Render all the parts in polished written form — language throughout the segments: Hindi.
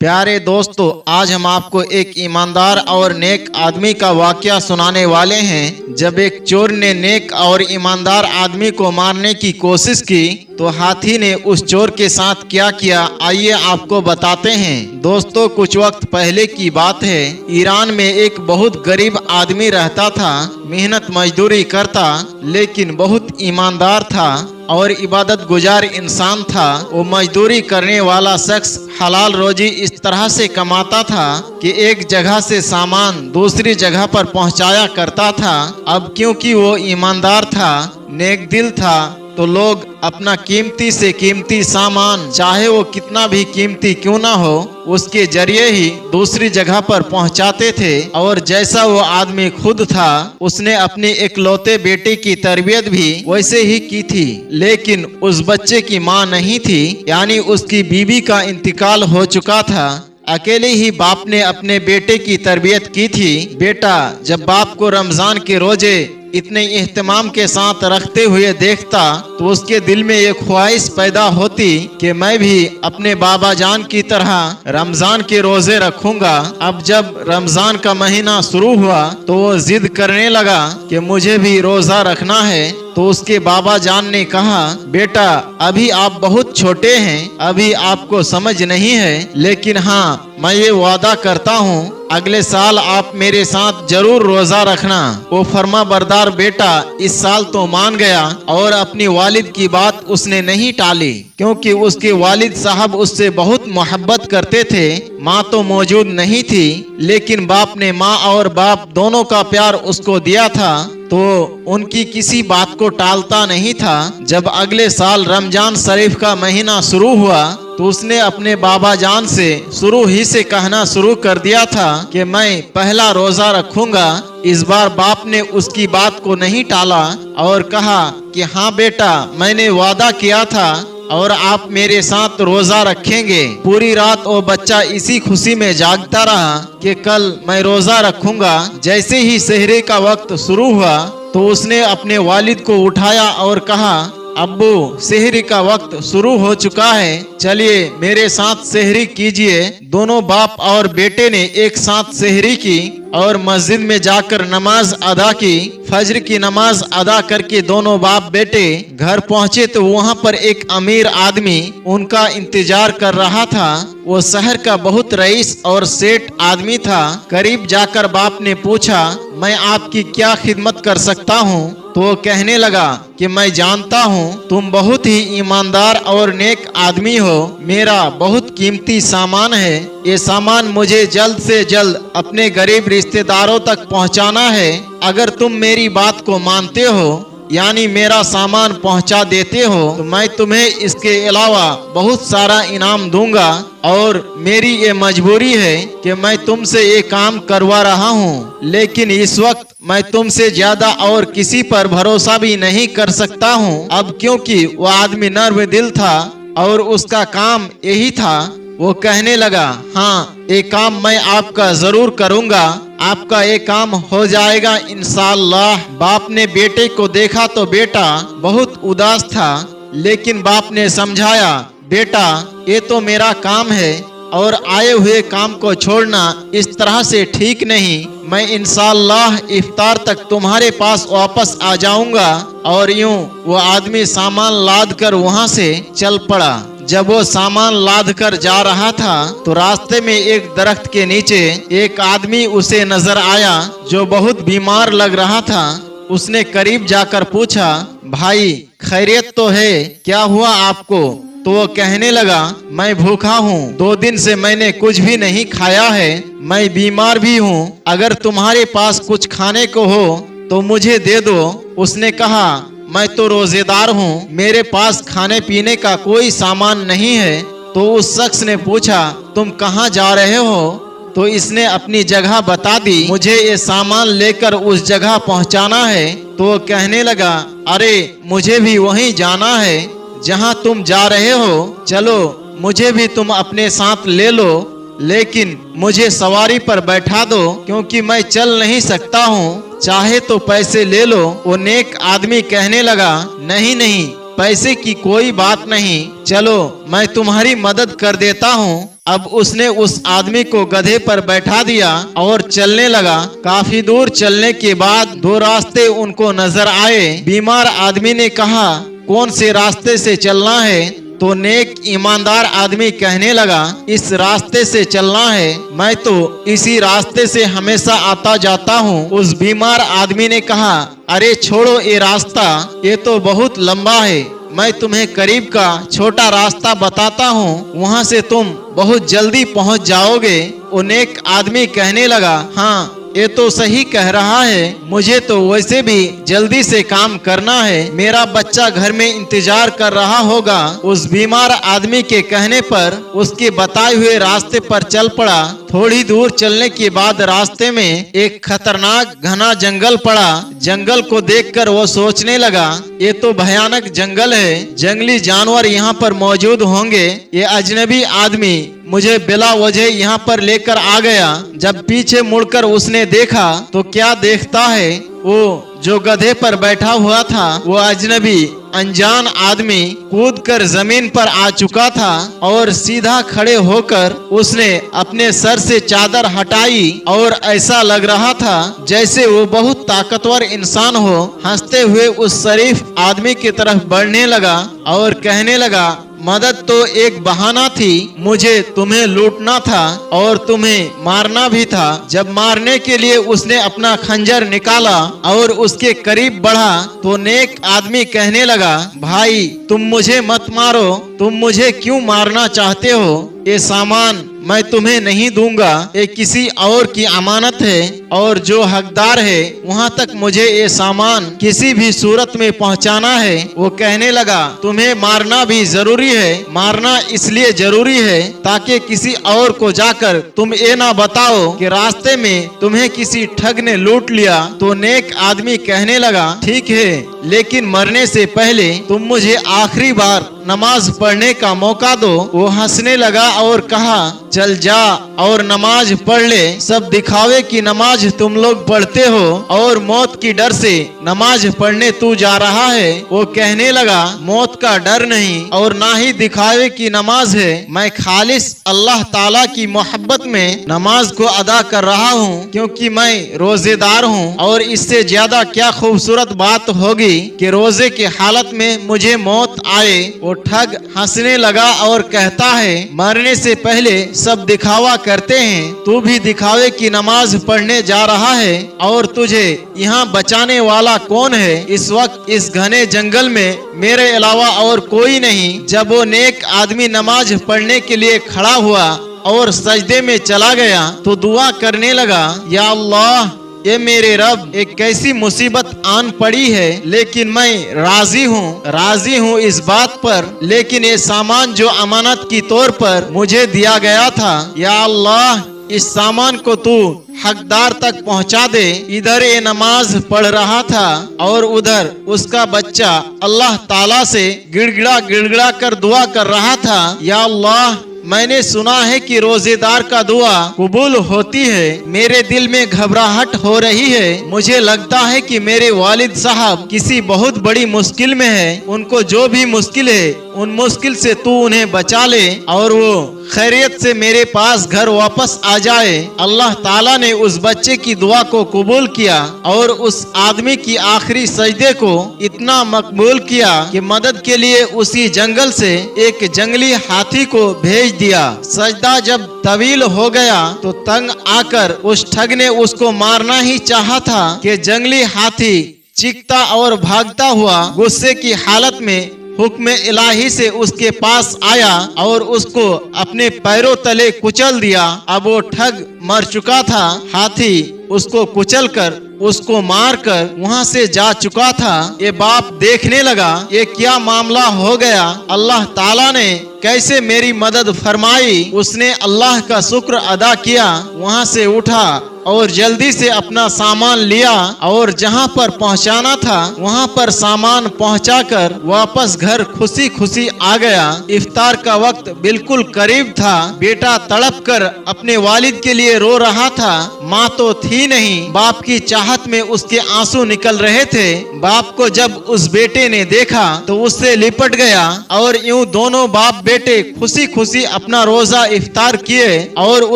प्यारे दोस्तों, आज हम आपको एक ईमानदार और नेक आदमी का वाकया सुनाने वाले हैं। जब एक चोर ने नेक और ईमानदार आदमी को मारने की कोशिश की तो हाथी ने उस चोर के साथ क्या किया, आइए आपको बताते हैं। दोस्तों, कुछ वक्त पहले की बात है। ईरान में एक बहुत गरीब आदमी रहता था। मेहनत मजदूरी करता लेकिन बहुत ईमानदार था और इबादत गुजार इंसान था। वो मजदूरी करने वाला शख्स हलाल रोजी इस तरह से कमाता था कि एक जगह से सामान दूसरी जगह पर पहुंचाया करता था। अब क्योंकि वो ईमानदार था, नेक दिल था, तो लोग अपना कीमती से कीमती सामान, चाहे वो कितना भी कीमती क्यों ना हो, उसके जरिए ही दूसरी जगह पर पहुंचाते थे। और जैसा वो आदमी खुद था, उसने अपनी इकलौते बेटे की तरबियत भी वैसे ही की थी। लेकिन उस बच्चे की माँ नहीं थी, यानी उसकी बीवी का इंतकाल हो चुका था। अकेले ही बाप ने अपने बेटे की तरबियत की थी। बेटा जब बाप को रमजान के रोजे इतने एहतमाम के साथ रखते हुए देखता तो उसके दिल में ये ख्वाहिश पैदा होती कि मैं भी अपने बाबा जान की तरह रमजान के रोजे रखूंगा। अब जब रमजान का महीना शुरू हुआ तो वो जिद करने लगा कि मुझे भी रोजा रखना है। तो उसके बाबा जान ने कहा, बेटा अभी आप बहुत छोटे हैं, अभी आपको समझ नहीं है, लेकिन हाँ मैं ये वादा करता हूँ अगले साल आप मेरे साथ जरूर रोजा रखना। वो फर्मा बरदार बेटा इस साल तो मान गया और अपनी वालिद की बात उसने नहीं टाली, क्योंकि उसके वालिद साहब उससे बहुत मोहब्बत करते थे। माँ तो मौजूद नहीं थी, लेकिन बाप ने माँ और बाप दोनों का प्यार उसको दिया था, तो उनकी किसी बात को टालता नहीं था। जब अगले साल रमजान शरीफ का महीना शुरू हुआ तो उसने अपने बाबा जान से शुरू ही से कहना शुरू कर दिया था कि मैं पहला रोजा रखूंगा। इस बार बाप ने उसकी बात को नहीं टाला और कहा कि हाँ बेटा, मैंने वादा किया था और आप मेरे साथ रोजा रखेंगे। पूरी रात वो बच्चा इसी खुशी में जागता रहा कि कल मैं रोजा रखूंगा। जैसे ही सहरे का वक्त शुरू हुआ तो उसने अपने वालिद को उठाया और कहा, अब्बू सहरी का वक्त शुरू हो चुका है, चलिए मेरे साथ सहरी कीजिए। दोनों बाप और बेटे ने एक साथ सहरी की और मस्जिद में जाकर नमाज अदा की। फजर की नमाज अदा करके दोनों बाप बेटे घर पहुंचे तो वहां पर एक अमीर आदमी उनका इंतजार कर रहा था। वो शहर का बहुत रईस और सेठ आदमी था। करीब जाकर बाप ने पूछा, मैं आपकी क्या खिदमत कर सकता हूँ? तो वो कहने लगा कि मैं जानता हूँ तुम बहुत ही ईमानदार और नेक आदमी हो। मेरा बहुत कीमती सामान है, ये सामान मुझे जल्द से जल्द अपने गरीब रिश्तेदारों तक पहुँचाना है। अगर तुम मेरी बात को मानते हो, यानी मेरा सामान पहुंचा देते हो, तो मैं तुम्हें इसके अलावा बहुत सारा इनाम दूंगा। और मेरी ये मजबूरी है कि मैं तुमसे ये काम करवा रहा हूँ, लेकिन इस वक्त मैं तुमसे ज्यादा और किसी पर भरोसा भी नहीं कर सकता हूँ। अब क्योंकि वो आदमी नर्म दिल था और उसका काम यही था, वो कहने लगा, हाँ ये काम मैं आपका जरूर करूँगा, आपका ये काम हो जाएगा इंशाअल्लाह। बाप ने बेटे को देखा तो बेटा बहुत उदास था, लेकिन बाप ने समझाया, बेटा ये तो मेरा काम है और आए हुए काम को छोड़ना इस तरह से ठीक नहीं। मैं इंशाअल्लाह इफ्तार तक तुम्हारे पास वापस आ जाऊंगा। और यूं वो आदमी सामान लाद कर वहाँ से चल पड़ा। जब वो सामान लाद कर जा रहा था तो रास्ते में एक दरख्त के नीचे एक आदमी उसे नजर आया जो बहुत बीमार लग रहा था। उसने करीब जाकर पूछा, भाई खैरियत तो है, क्या हुआ आपको? तो वो कहने लगा, मैं भूखा हूँ, 2 दिन से मैंने कुछ भी नहीं खाया है, मैं बीमार भी हूँ, अगर तुम्हारे पास कुछ खाने को हो तो मुझे दे दो। उसने कहा, मैं तो रोजेदार हूँ, मेरे पास खाने पीने का कोई सामान नहीं है। तो उस शख्स ने पूछा, तुम कहाँ जा रहे हो? तो इसने अपनी जगह बता दी, मुझे ये सामान लेकर उस जगह पहुँचाना है। तो वो कहने लगा, अरे मुझे भी वहीं जाना है जहाँ तुम जा रहे हो, चलो मुझे भी तुम अपने साथ ले लो, लेकिन मुझे सवारी पर बैठा दो क्योंकि मैं चल नहीं सकता हूँ, चाहे तो पैसे ले लो। वो नेक आदमी कहने लगा, नहीं नहीं, पैसे की कोई बात नहीं, चलो मैं तुम्हारी मदद कर देता हूँ। अब उसने उस आदमी को गधे पर बैठा दिया और चलने लगा। काफी दूर चलने के बाद दो रास्ते उनको नजर आए। बीमार आदमी ने कहा, कौन से रास्ते से चलना है? तो नेक ईमानदार आदमी कहने लगा, इस रास्ते से चलना है, मैं तो इसी रास्ते से हमेशा आता जाता हूँ। उस बीमार आदमी ने कहा, अरे छोड़ो ये रास्ता, ये तो बहुत लंबा है, मैं तुम्हें करीब का छोटा रास्ता बताता हूँ, वहाँ से तुम बहुत जल्दी पहुँच जाओगे। वो नेक आदमी कहने लगा, हाँ ये तो सही कह रहा है, मुझे तो वैसे भी जल्दी से काम करना है, मेरा बच्चा घर में इंतजार कर रहा होगा। उस बीमार आदमी के कहने पर उसके बताए हुए रास्ते पर चल पड़ा। थोड़ी दूर चलने के बाद रास्ते में एक खतरनाक घना जंगल पड़ा। जंगल को देखकर वो सोचने लगा, ये तो भयानक जंगल है, जंगली जानवर यहाँ पर मौजूद होंगे। ये अजनबी आदमी मुझे बिला वजह यहाँ पर लेकर आ गया। जब पीछे मुड़कर उसने देखा तो क्या देखता है, वो जो गधे पर बैठा हुआ था वो अजनबी अनजान आदमी कूदकर जमीन पर आ चुका था और सीधा खड़े होकर उसने अपने सर से चादर हटाई और ऐसा लग रहा था जैसे वो बहुत ताकतवर इंसान हो। हंसते हुए उस शरीफ आदमी की तरफ बढ़ने लगा और कहने लगा, मदद तो एक बहाना थी, मुझे तुम्हें लूटना था और तुम्हें मारना भी था। जब मारने के लिए उसने अपना खंजर निकाला और उसके करीब बढ़ा तो नेक आदमी कहने लगा, भाई तुम मुझे मत मारो, तुम मुझे क्यों मारना चाहते हो? ये सामान मैं तुम्हें नहीं दूंगा, ये किसी और की अमानत है और जो हकदार है वहाँ तक मुझे ये सामान किसी भी सूरत में पहुँचाना है। वो कहने लगा, तुम्हें मारना भी जरूरी है, मारना इसलिए जरूरी है ताकि किसी और को जाकर तुम ये ना बताओ कि रास्ते में तुम्हें किसी ठग ने लूट लिया। तो नेक आदमी कहने लगा, ठीक है, लेकिन मरने से पहले तुम मुझे आखिरी बार नमाज पढ़ने का मौका दो। वो हंसने लगा और कहा, चल जा और नमाज पढ़ ले, सब दिखावे की नमाज तुम लोग पढ़ते हो और मौत की डर से नमाज पढ़ने तू जा रहा है। वो कहने लगा, मौत का डर नहीं और ना ही दिखावे की नमाज है, मैं खालिस अल्लाह ताला की मोहब्बत में नमाज को अदा कर रहा हूँ, क्योंकि मैं रोजेदार हूँ। और इससे ज्यादा क्या खूबसूरत बात होगी कि रोजे की हालत में मुझे मौत आए। वो ठग हंसने लगा और कहता है, मरने से पहले सब दिखावा करते हैं, तू भी दिखावे की नमाज पढ़ने जा रहा है और तुझे यहाँ बचाने वाला कौन है? इस वक्त इस घने जंगल में मेरे अलावा और कोई नहीं। जब वो नेक आदमी नमाज पढ़ने के लिए खड़ा हुआ और सजदे में चला गया तो दुआ करने लगा, या अल्लाह, ये मेरे रब, एक कैसी मुसीबत आन पड़ी है, लेकिन मैं राजी हूँ इस बात पर, लेकिन ये सामान जो अमानत की तौर पर मुझे दिया गया था, या अल्लाह, इस सामान को तू हकदार तक पहुंचा दे। इधर ये नमाज पढ़ रहा था और उधर उसका बच्चा अल्लाह ताला से गिड़गिड़ा कर दुआ कर रहा था, या अल्लाह, मैंने सुना है कि रोजेदार का दुआ कबूल होती है, मेरे दिल में घबराहट हो रही है, मुझे लगता है कि मेरे वालिद साहब किसी बहुत बड़ी मुश्किल में है, उनको जो भी मुश्किल है उन मुश्किल से तू उन्हें बचा ले और वो खैरियत से मेरे पास घर वापस आ जाए। अल्लाह ताला ने उस बच्चे की दुआ को कबूल किया और उस आदमी की आखिरी सजदे को इतना मकबूल किया कि मदद के लिए उसी जंगल से एक जंगली हाथी को भेज दिया। सजदा जब तवील हो गया तो तंग आकर उस ठग ने उसको मारना ही चाहा था कि जंगली हाथी चीखता और भागता हुआ गुस्से की हालत में हुक्म इलाही से उसके पास आया और उसको अपने पैरों तले कुचल दिया। अब वो ठग मर चुका था, हाथी उसको कुचलकर उसको मारकर वहां से जा चुका था। ये बाप देखने लगा, ये क्या मामला हो गया, अल्लाह ताला ने कैसे मेरी मदद फरमाई। उसने अल्लाह का शुक्र अदा किया, वहां से उठा और जल्दी से अपना सामान लिया और जहां पर पहुंचाना था वहां पर सामान पहुंचाकर वापस घर खुशी खुशी आ गया। इफ्तार का वक्त बिल्कुल करीब था। बेटा तड़प कर अपने वालिद के लिए रो रहा था। माँ तो थी नहीं, बाप की चाहत में उसके आंसू निकल रहे थे। बाप को जब उस बेटे ने देखा तो उससे लिपट गया और यूं दोनों बाप बेटे खुशी खुशी अपना रोजा इफ्तार किए और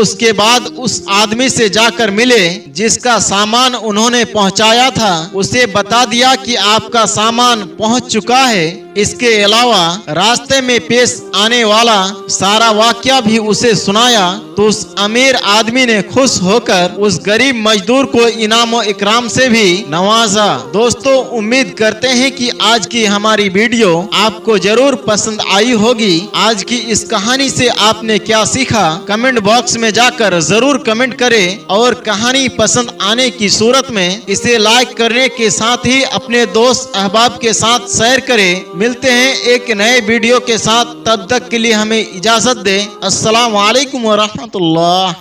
उसके बाद उस आदमी से जाकर मिले जिसका सामान उन्होंने पहुंचाया था। उसे बता दिया कि आपका सामान पहुंच चुका है। इसके अलावा रास्ते में पेश आने वाला सारा वाकया भी उसे सुनाया तो उस अमीर आदमी ने खुश होकर उस गरीब मजदूर को इनाम और इकराम से भी नवाजा। दोस्तों, उम्मीद करते हैं कि आज की हमारी वीडियो आपको जरूर पसंद आई होगी। आज की इस कहानी से आपने क्या सीखा, कमेंट बॉक्स में जाकर जरूर कमेंट करें और कहानी पसंद आने की सूरत में इसे लाइक करने के साथ ही अपने दोस्त अहबाब के साथ शेयर करें। मिलते हैं एक नए वीडियो के साथ, तब तक के लिए हमें इजाजत दें। अस्सलाम वालेकुम व रहमतुल्लाह।